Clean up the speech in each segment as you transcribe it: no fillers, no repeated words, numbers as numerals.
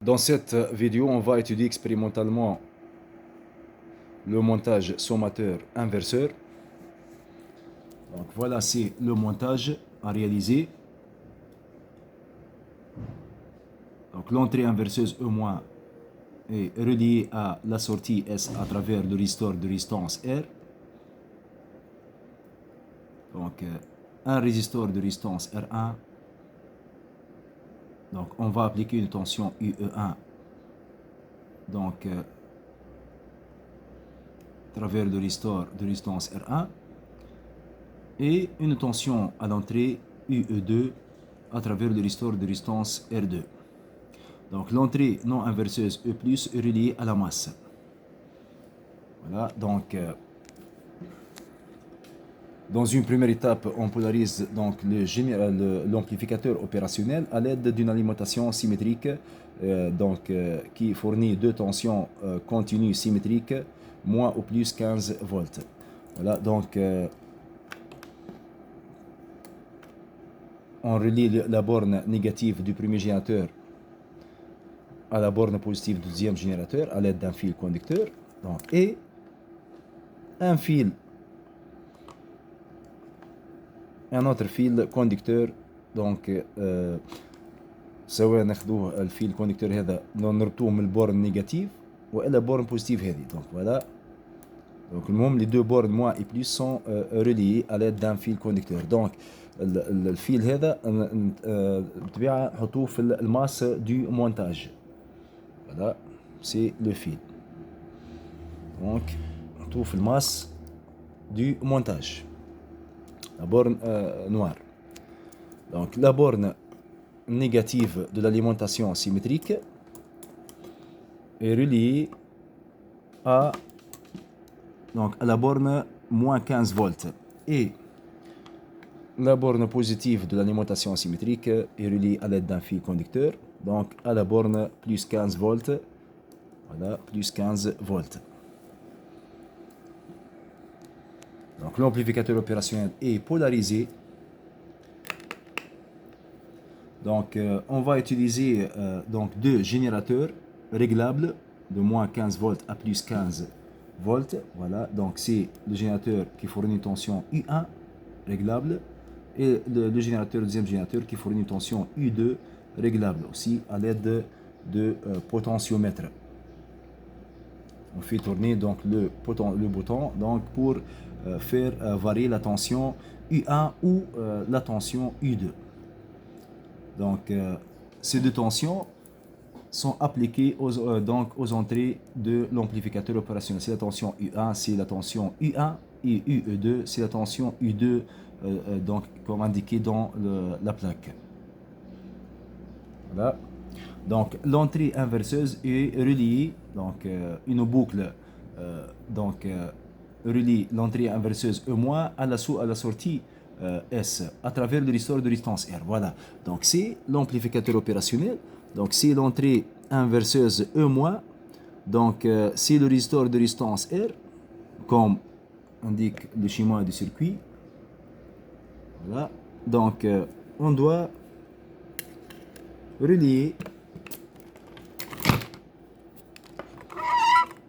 Dans cette vidéo, on va étudier expérimentalement le montage sommateur-inverseur. Donc voilà, c'est le montage à réaliser. Donc l'entrée inverseuse E- est reliée à la sortie S à travers le résisteur de résistance R. Donc un résisteur de résistance R1. Donc on va appliquer une tension UE1. Donc à travers le résisteur de résistance R1. Et une tension à l'entrée UE2 à travers le résisteur de résistance R2. Donc l'entrée non inverseuse E+ est reliée à la masse. Voilà, donc dans une première étape, on polarise donc l'amplificateur opérationnel à l'aide d'une alimentation symétrique qui fournit deux tensions continues symétriques, moins ou plus 15 volts. Voilà, donc on relie la borne négative du premier générateur à la borne positive du deuxième générateur à l'aide d'un fil conducteur. Donc, et un autre fil conducteur. Donc سواء ناخذوه الفيل كوندكتور هذا نربطوه من البورن نيجاتيف والا بورن بوزيتيف هذه. Donc voilà. Donc المهم les deux bornes moins et plus sont reliés à l'aide d'un fil conducteur. Donc الفيل هذا بالطبيعه نحطوه في الماس du montage. Voilà, c'est le fil. Donc on trouve le masse du montage, la borne noire. Donc la borne négative de l'alimentation symétrique est reliée à la borne moins 15 volts et la borne positive de l'alimentation symétrique est reliée à l'aide d'un fil conducteur, donc à la borne plus 15 volts. Voilà, plus 15 volts. Donc l'amplificateur opérationnel est polarisé. Donc on va utiliser donc deux générateurs réglables de moins 15 volts à plus 15 volts. Voilà, donc c'est le générateur qui fournit une tension U1 réglable et le générateur, deuxième générateur qui fournit une tension U2 réglable aussi à l'aide de potentiomètre. On fait tourner donc le bouton donc pour faire varier la tension U1 ou la tension U2. Donc ces deux tensions sont appliquées aux entrées de l'amplificateur opérationnel. C'est la tension U1, c'est la tension U1 et UE2, c'est la tension U2 donc comme indiqué dans la plaque. Voilà. Donc l'entrée inverseuse est reliée, donc une boucle relie l'entrée inverseuse E- à la sortie S à travers le résisteur de résistance R. Voilà, donc c'est l'amplificateur opérationnel, donc c'est l'entrée inverseuse E-, donc c'est le résisteur de résistance R comme indique le schéma du circuit. Voilà, donc on doit relier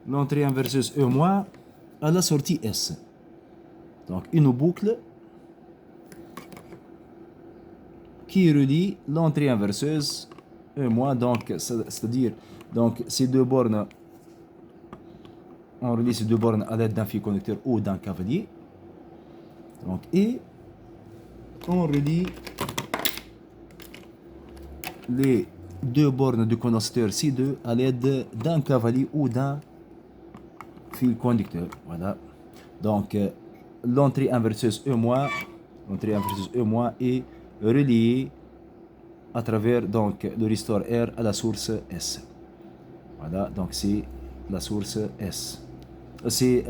l'entrée inverseuse E- à la sortie S. Donc une boucle qui relie l'entrée inverseuse E-, donc c'est-à-dire donc ces deux bornes, on relie ces deux bornes à l'aide d'un fil conducteur ou d'un cavalier. Donc et on relie les deux bornes du condensateur C2 à l'aide d'un cavalier ou d'un fil conducteur. Voilà. Donc l'entrée inverseuse E- est reliée à travers donc le résisteur R à la source S. Voilà, donc c'est la source S. C'est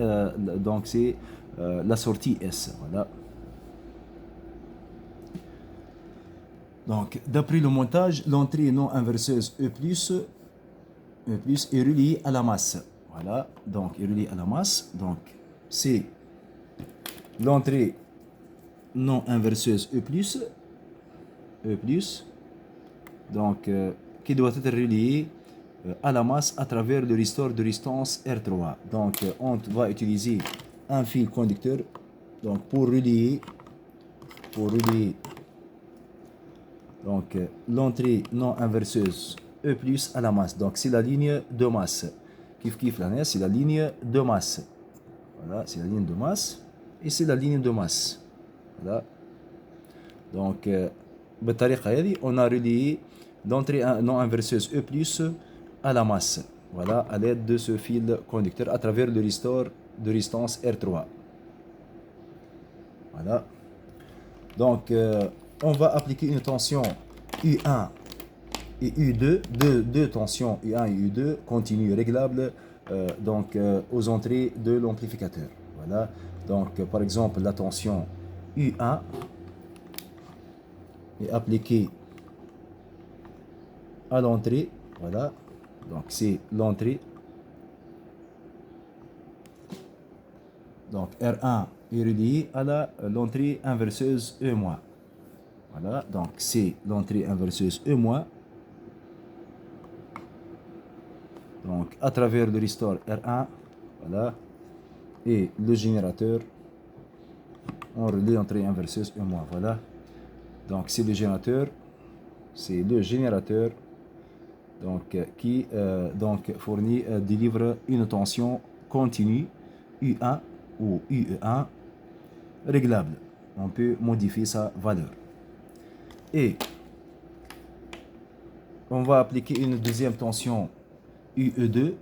la sortie S. Voilà. Donc d'après le montage, l'entrée non inverseuse E+ est reliée à la masse. Voilà, donc est reliée à la masse. Donc c'est l'entrée non inverseuse E+, donc qui doit être reliée à la masse à travers le restore de résistance R3. Donc on va utiliser un fil conducteur donc pour relier donc l'entrée non inverseuse E plus à la masse. Donc c'est la ligne de masse. Kif là, c'est la ligne de masse. Voilà, c'est la ligne de masse et c'est la ligne de masse. Voilà. Donc on a relié l'entrée non inverseuse E plus à la masse. Voilà, à l'aide de ce fil conducteur à travers le restore de résistance R3. Voilà. Donc on va appliquer une tension U1 et U2, deux tensions U1 et U2 continues réglables aux entrées de l'amplificateur. Voilà. Donc par exemple la tension U1 est appliquée à l'entrée. Voilà. Donc c'est l'entrée. Donc R1 est relié à l'entrée inverseuse E-. Voilà, donc c'est l'entrée inverseuse E-. Donc à travers le restore R1, voilà, et le générateur, on relie l'entrée inverseuse E-. Voilà, donc c'est le générateur, donc qui fournit, délivre une tension continue U1 ou UE1 réglable. On peut modifier sa valeur. Et on va appliquer une deuxième tension UE2.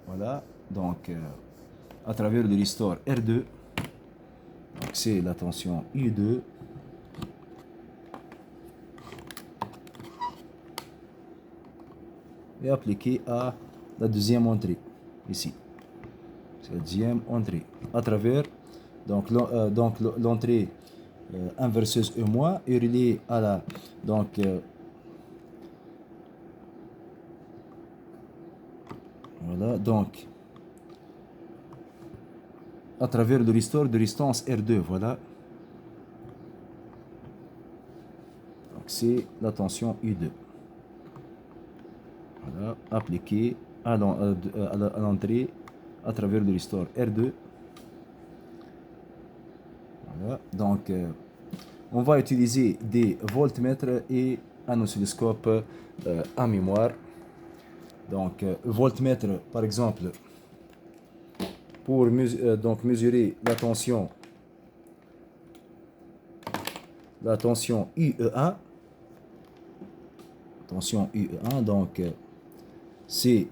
Voilà, donc à travers le restore R2. Donc c'est la tension U2. Et appliquée à la deuxième entrée, ici. C'est la deuxième entrée. À travers l'entrée inverseuse E- est reliée à la voilà, donc à travers le restore de résistance R2. Voilà, donc c'est la tension U2. Voilà, appliquée à l'entrée à travers le restore R2. Voilà, donc on va utiliser des voltmètres et un oscilloscope en mémoire. Donc voltmètre par exemple pour mesurer la tension UE1. Tension UE1, donc c'est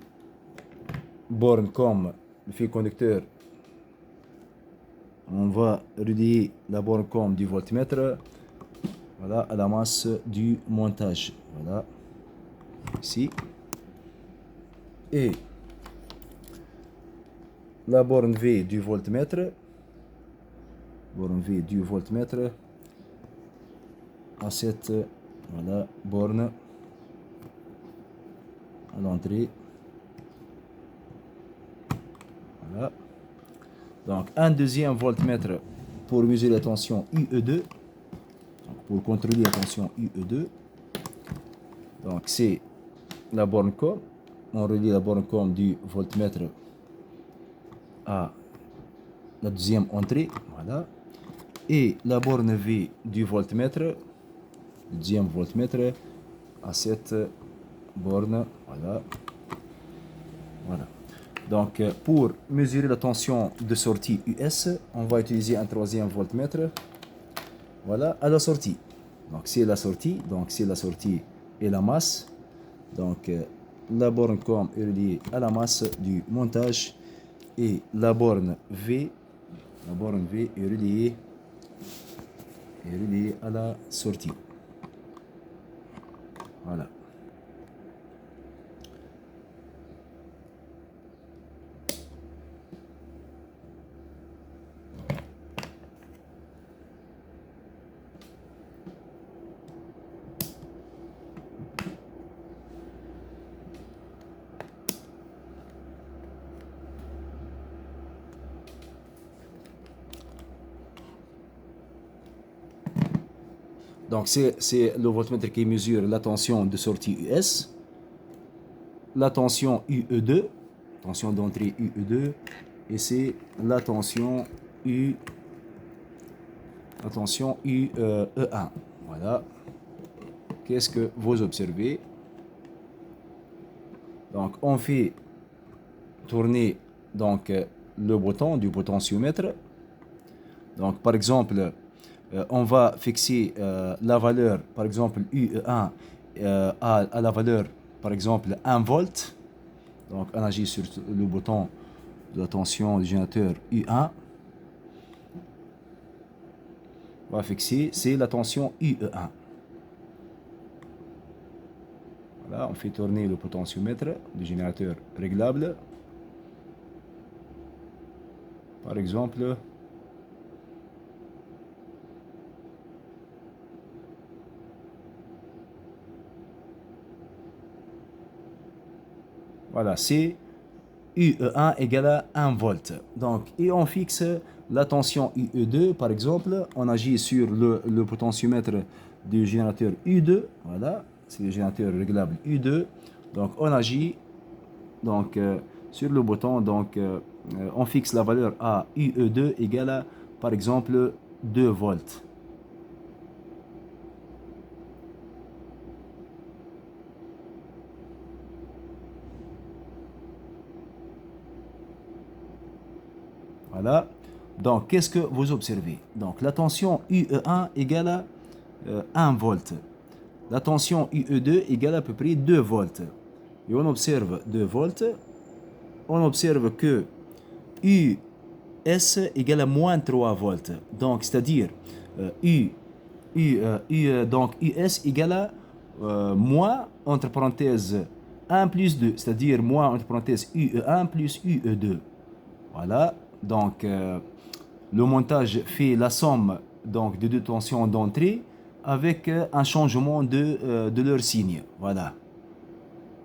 borne comme le fil conducteur. On va relier la borne comme du voltmètre, voilà, à la masse du montage. Voilà, ici. Et la borne V du voltmètre, à cette voilà, borne à l'entrée. Voilà. Donc un deuxième voltmètre pour mesurer la tension UE2, donc pour contrôler la tension UE2. Donc c'est la borne com. On relie la borne com du voltmètre à la deuxième entrée. Voilà. Et la borne V du voltmètre, le deuxième voltmètre, à cette borne. Voilà. Voilà. Donc pour mesurer la tension de sortie US, on va utiliser un troisième voltmètre. Voilà, à la sortie. Donc c'est la sortie. Donc c'est la sortie et la masse. Donc la borne com est reliée à la masse du montage et la borne V est reliée à la sortie. Voilà. Donc c'est le voltmètre qui mesure la tension de sortie US. la tension UE2, tension d'entrée UE2, et c'est la tension UE1. Voilà. Qu'est-ce que vous observez? Donc, on fait tourner donc, le bouton du potentiomètre. Donc, par exemple, on va fixer la valeur, par exemple, UE1 à la valeur, par exemple, 1 volt. Donc, on agit sur le bouton de la tension du générateur U1. On va fixer, c'est la tension UE1. Voilà, on fait tourner le potentiomètre du générateur réglable. Par exemple, voilà, c'est UE1 égale à 1 volt. Donc, et on fixe la tension UE2, par exemple, on agit sur le potentiomètre du générateur U2. Voilà, c'est le générateur réglable U2. Donc, on agit donc, sur le bouton. Donc, on fixe la valeur à UE2 égale à, par exemple, 2 volts. Voilà. Donc, qu'est-ce que vous observez? Donc, la tension UE1 égale à 1 volt. La tension UE2 égale à peu près 2 volts. Et on observe 2 volts. On observe que US égale à moins 3 volts. Donc, c'est-à-dire donc US égale à moins, entre parenthèses, 1 plus 2. C'est-à-dire moins, entre parenthèses, UE1 plus UE2. Voilà. Donc, le montage fait la somme donc, de deux tensions d'entrée avec un changement de leur signe. Voilà.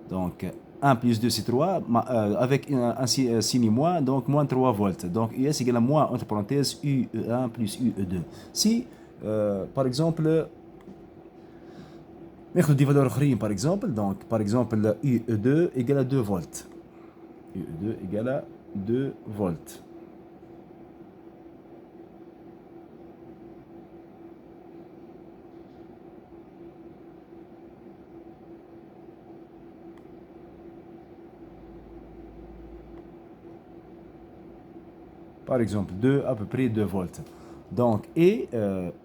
Donc, 1 plus 2, c'est 3, avec un signe moins, donc moins 3 volts. Donc, US égale à moins, entre parenthèses, UE1 plus UE2. Si, par exemple, ناخذ des valeurs أخرين, par exemple, donc, par exemple, UE2 égale à 2 volts. UE2 égale à 2 volts. Par exemple, 2, à peu près 2 volts. Donc, et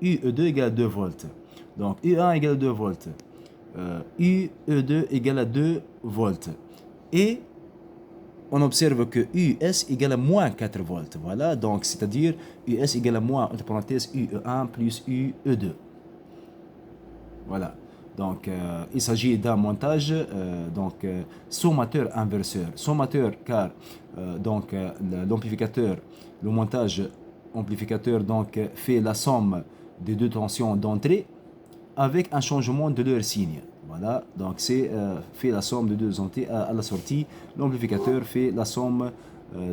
UE2 égale à 2 volts. Donc, U1 égale à 2 volts. UE2 égale à 2 volts. Et on observe que US égale à moins 4 volts. Voilà, donc c'est-à-dire US égale à moins, entre parenthèses, UE1 plus UE2. Voilà. Donc, il s'agit d'un montage sommateur inverseur. Sommateur car donc l'amplificateur, le montage amplificateur donc fait la somme des deux tensions d'entrée avec un changement de leur signe. Voilà, donc c'est fait la somme de deux entrées à la sortie. L'amplificateur fait la somme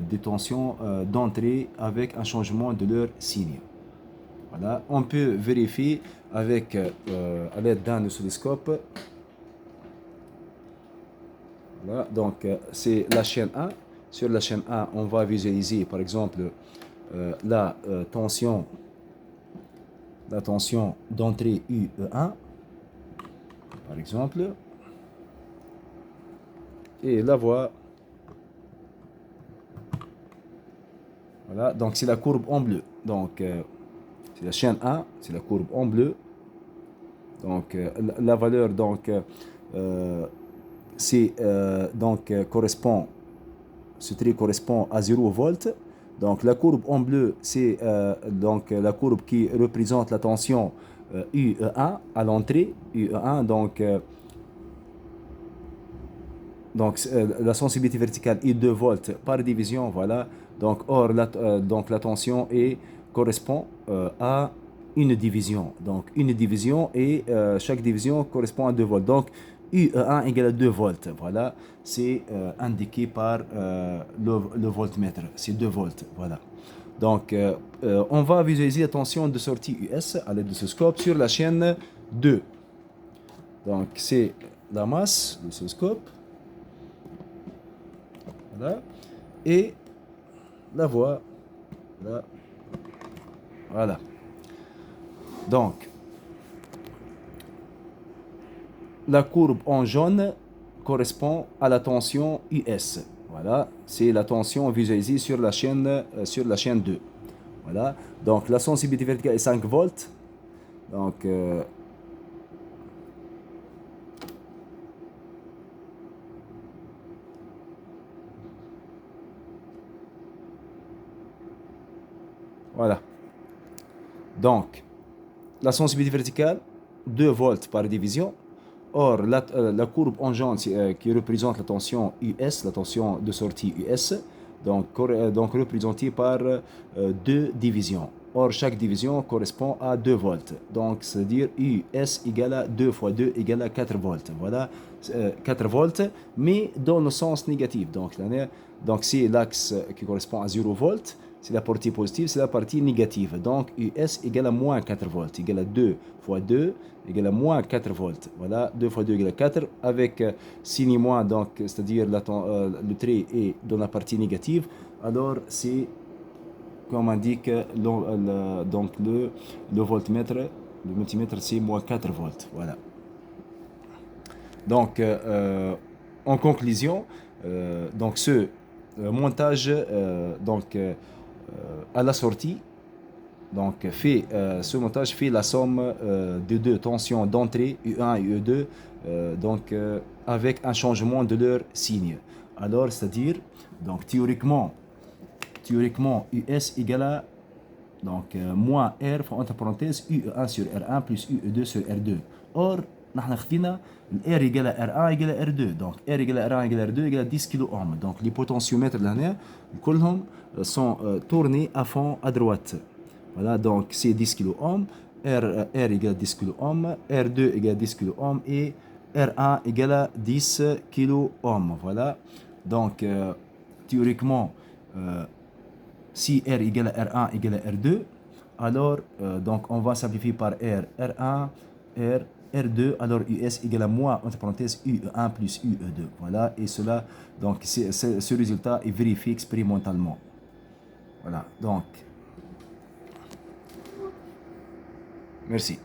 des tensions d'entrée avec un changement de leur signe. Voilà, on peut vérifier avec à l'aide d'un oscilloscope. Voilà, donc c'est la chaîne 1. Sur la chaîne 1, on va visualiser par exemple la tension d'entrée UE1, par exemple, et la voie. Voilà, donc c'est la courbe en bleu. Donc c'est la chaîne 1, c'est la courbe en bleu. Donc la valeur donc c'est donc correspond, ce trait correspond à 0 volt. Donc la courbe en bleu c'est donc la courbe qui représente la tension UE1 à l'entrée UE1. Donc la sensibilité verticale est 2 volts par division. Voilà. Donc or donc la tension correspond à une division. Donc une division et chaque division correspond à 2 volts. Donc UE1 égale à 2 volts. Voilà, c'est indiqué par le voltmètre. C'est 2 volts. Voilà. Donc on va visualiser la tension de sortie US à l'aide de ce scope sur la chaîne 2. Donc c'est la masse de ce scope. Voilà. Et la voie, là. Voilà. Donc, la courbe en jaune correspond à la tension US. Voilà, c'est la tension visualisée sur la chaîne 2. Voilà, donc la sensibilité verticale est 5 volts. Donc, voilà. Donc, la sensibilité verticale, 2 volts par division. Or, la courbe en jaune qui représente la tension US, la tension de sortie US, donc représentée par 2 divisions. Or, chaque division correspond à 2 volts. Donc, c'est-à-dire US égale à 2 fois 2 égale à 4 volts. Voilà, 4 volts, mais dans le sens négatif. Donc c'est l'axe qui correspond à 0 volts. C'est la partie positive, c'est la partie négative. Donc, US égale à moins 4 volts, égale à 2 fois 2 égale à moins 4 volts. Voilà, 2 fois 2 égale à 4, avec signe moins, donc c'est-à-dire le trait est dans la partie négative. Alors, c'est, comme indique donc le voltmètre, le multimètre, c'est moins 4 volts. Voilà. Donc, en conclusion, donc ce montage, à la sortie, donc ce montage fait la somme de deux tensions d'entrée U1 et U2 avec un changement de leur signe. Alors, c'est-à-dire, donc théoriquement US égale à moins R entre parenthèses UE1 sur R1 plus UE2 sur R2. Or, نحن خدينا R égale à R1 égale à R2. Donc R égale à R1 égale à R2 égale à 10 kilo ohm. Donc les potentiomètres là كلهم sont tournés à fond à droite. Voilà, donc c'est 10 kilo ohm. R égale à 10 kilo ohm, R2 égale à 10 kilo ohm et R1 égale à 10 kilo ohm. Voilà, donc théoriquement, si R égale à R1 égale à R2, alors donc on va simplifier par R1, R2, alors US égale à moins, entre parenthèses, UE1 plus UE2. Voilà, et cela, donc ce résultat est vérifié expérimentalement. Voilà, donc, merci.